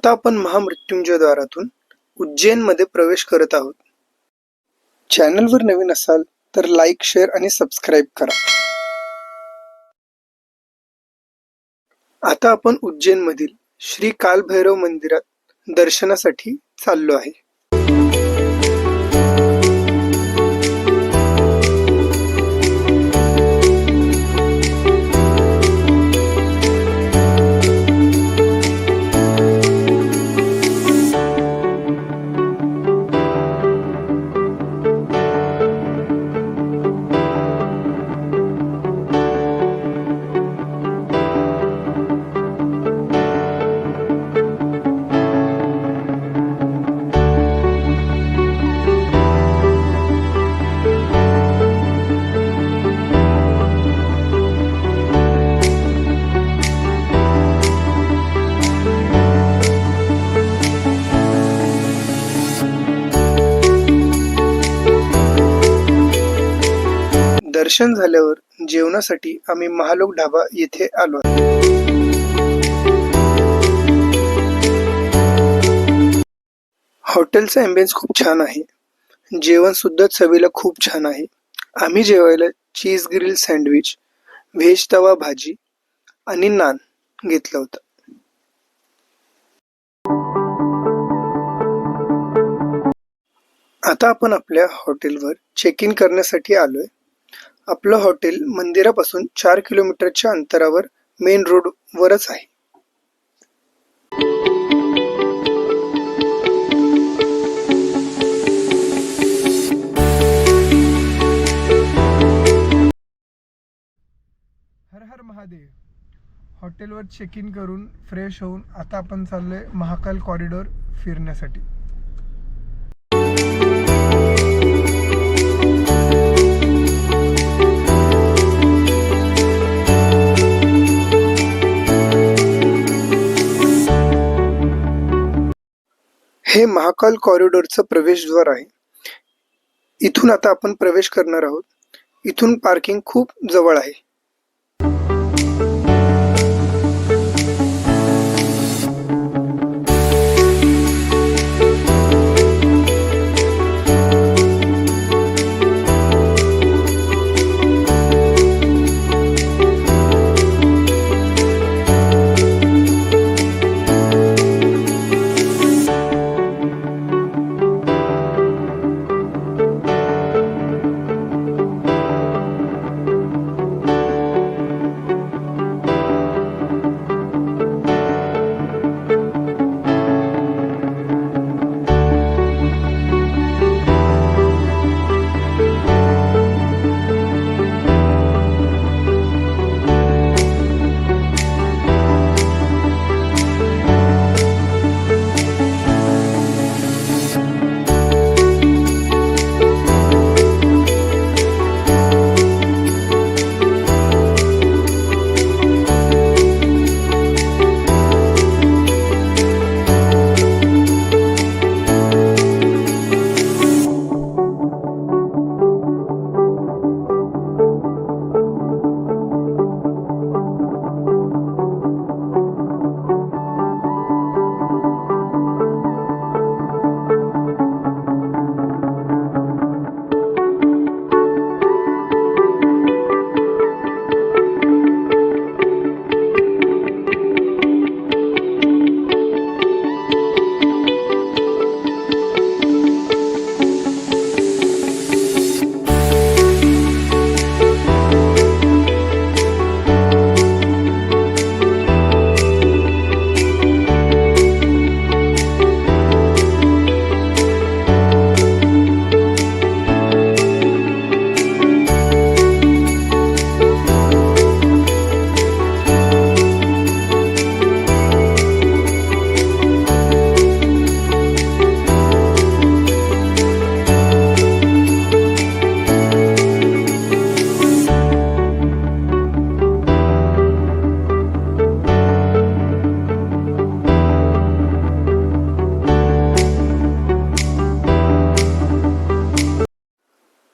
आता आपण महामृत्युंजय द्वारातून उज्जैनमध्ये प्रवेश करत आहोत. चॅनलवर नवीन असाल तर लाईक, शेअर आणि सबस्क्राईब करा. आता आपण उज्जैनमधील श्री कालभैरव मंदिरात दर्शनासाठी चाललो आहे. दर्शन झाल्यावर जेवणासाठी आम्ही महालोक ढाबा येथे आलो आहे. हॉटेलचा ॲम्बियन्स खूप छान आहे. जेवण सुद्धा चवीला खूप छान आहे. आम्ही जेवायला चीज ग्रिल सँडविच, व्हेज तवा भाजी आणि नान घेतला होता. आता आपण आपल्या हॉटेलवर चेक इन करण्यासाठी आलोय. आपलं हॉटेल मंदिरापासून 4 किलोमीटरच्या अंतरावर मेन रोड वरच आहे. हर हर महादेव. हॉटेलवर चेक इन करून फ्रेश होऊन आता आपण चाललोय महाकाल कॉरिडॉर फिरण्यासाठी. हे महाकाल कॉरिडॉरचं प्रवेशद्वार आहे. इथून आता आपण प्रवेश करणार आहोत. इथून पार्किंग खूप जवळ आहे.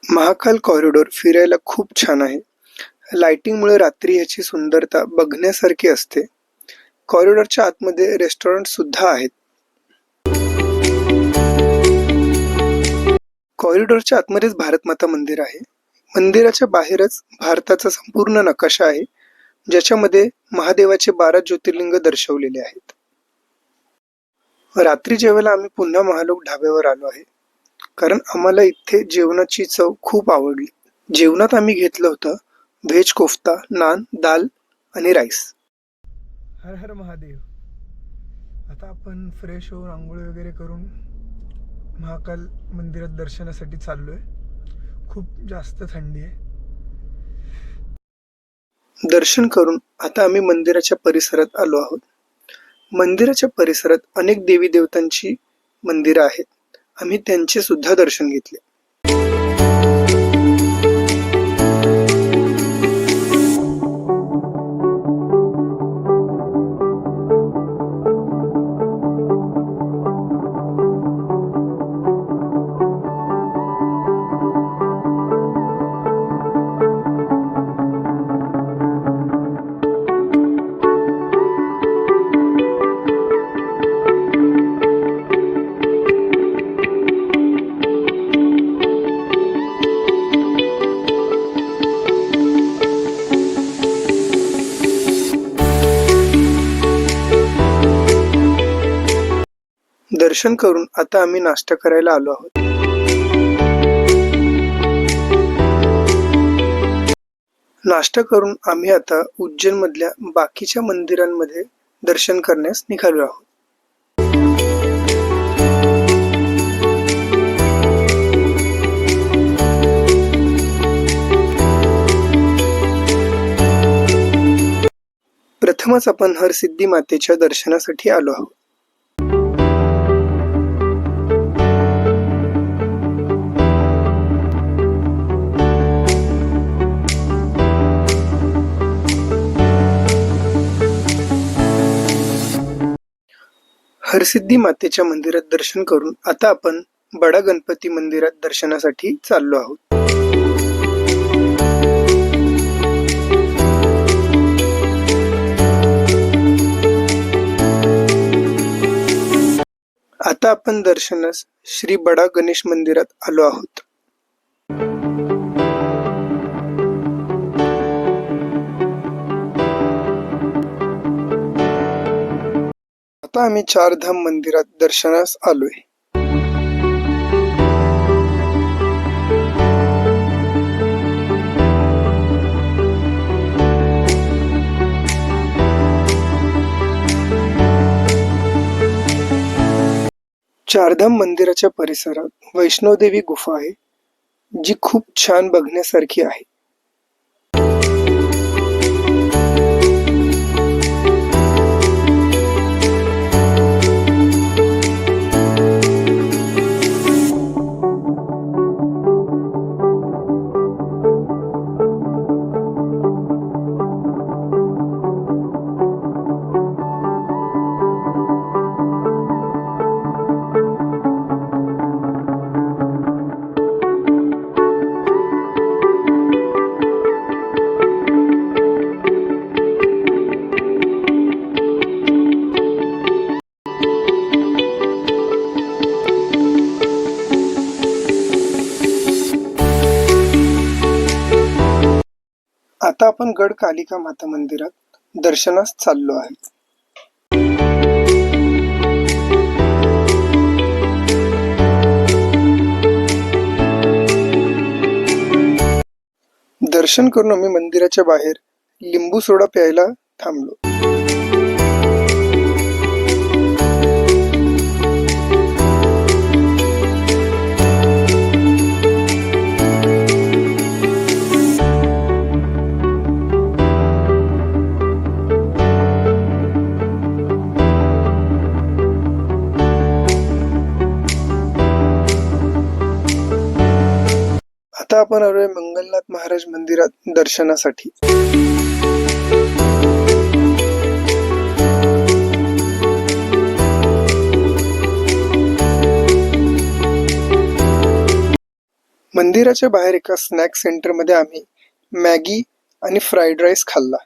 महाकाल कॉरिडॉर फिरायला खूप छान आहे. लाइटिंगमुळे रात्री याची सुंदरता बघण्यासारखी असते. कॉरिडॉरच्या आतमध्ये रेस्टॉरंट सुद्धा आहेत. कॉरिडॉरच्या आतमध्येच भारतमाता मंदिर आहे. मंदिराच्या बाहेरच भारताचा संपूर्ण नकाशा आहे, ज्याच्यामध्ये महादेवाचे 12 ज्योतिर्लिंग दर्शवलेले आहेत. रात्री जेवायला आम्ही पुन्हा महालोक ढाब्यावर आलो आहे, कारण आम्हाला इथे जेवणाची चव खूप आवडली. जेवणात आम्ही घेतलं होतं व्हेज कोफ्ता, नान, दाल आणि राईस. हर हर महादेव. आता आपण फ्रेश होऊन आंघोळ वगैरे करून महाकाल मंदिरात दर्शनासाठी चाललोय. खूप जास्त थंडी आहे. दर्शन करून आता आम्ही मंदिराच्या परिसरात आलो आहोत. मंदिराच्या परिसरात अनेक देवी देवतांची मंदिरं आहेत. आम्ही त्यांचे सुद्धा दर्शन घेतले. दर्शन करून आता आम्ही नाश्ता करायला आलो आहोत. नाश्ता करून आम्ही आता उज्जैन मधल्या बाकीच्या मंदिरांमध्ये दर्शन करण्यास निघालो आहोत. प्रथमच आपण हरसिद्धी मातेच्या दर्शनासाठी आलो आहोत. हरसिद्धी मातेच्या मंदिरात दर्शन करून आता आपण बडा गणपती मंदिरात दर्शनासाठी चाललो आहोत. आता आपण दर्शनास श्री बडा गणेश मंदिरात आलो आहोत. आता आम्ही चारधाम मंदिरात दर्शनास आलोय. चारधाम मंदिराच्या परिसरात वैष्णोदेवी गुफा आहे, जी खूप छान बघण्यासारखी आहे. आता आपण गड कालिका माता मंदिरात दर्शनास चाललो आहे. दर्शन करून आम्ही मंदिराच्या बाहेर लिंबू सोडा प्यायला थांबलो. आता आपण आलोय मंगलनाथ महाराज मंदिरात दर्शनासाठी. मंदिराच्या बाहेर एका स्नॅक सेंटर मध्ये आम्ही मॅगी आणि फ्राईड राईस खाल्ला.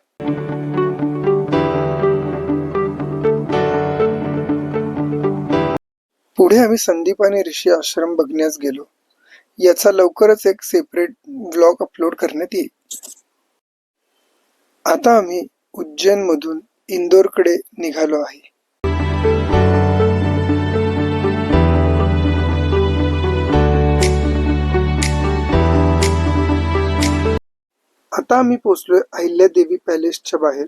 पुढे आम्ही संदीपानी ऋषी आश्रम बघण्यास गेलो. याचा लवकरच एक सेपरेट व्लॉग अपलोड करण्यात येईल. आता आम्ही उज्जैनमधून इंदोरकडे निघालो आहे. आता आम्ही पोहोचलोय अहिल्यादेवी पॅलेसच्या बाहेर.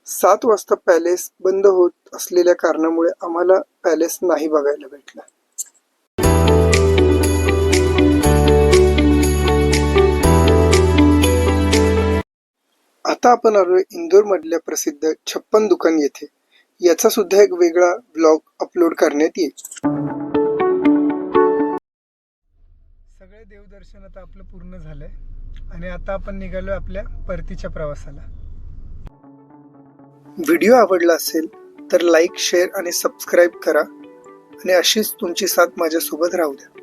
7 वाजता पॅलेस बंद होत असलेल्या कारणामुळे आम्हाला पॅलेस नाही बघायला भेटला. आता आपण आलोय इंदोर मधल्या प्रसिद्ध 56 दुकान येथे. याचा सुद्धा एक वेगळा ब्लॉग अपलोड करण्यात येईल. सगळे देवदर्शन आता आपलं पूर्ण झालंय आणि आता आपण निघालोय आपल्या परतीच्या प्रवासाला. व्हिडिओ आवडला असेल तर लाईक, शेअर आणि सबस्क्राईब करा आणि अशीच तुमची साथ माझ्यासोबत राहू द्या.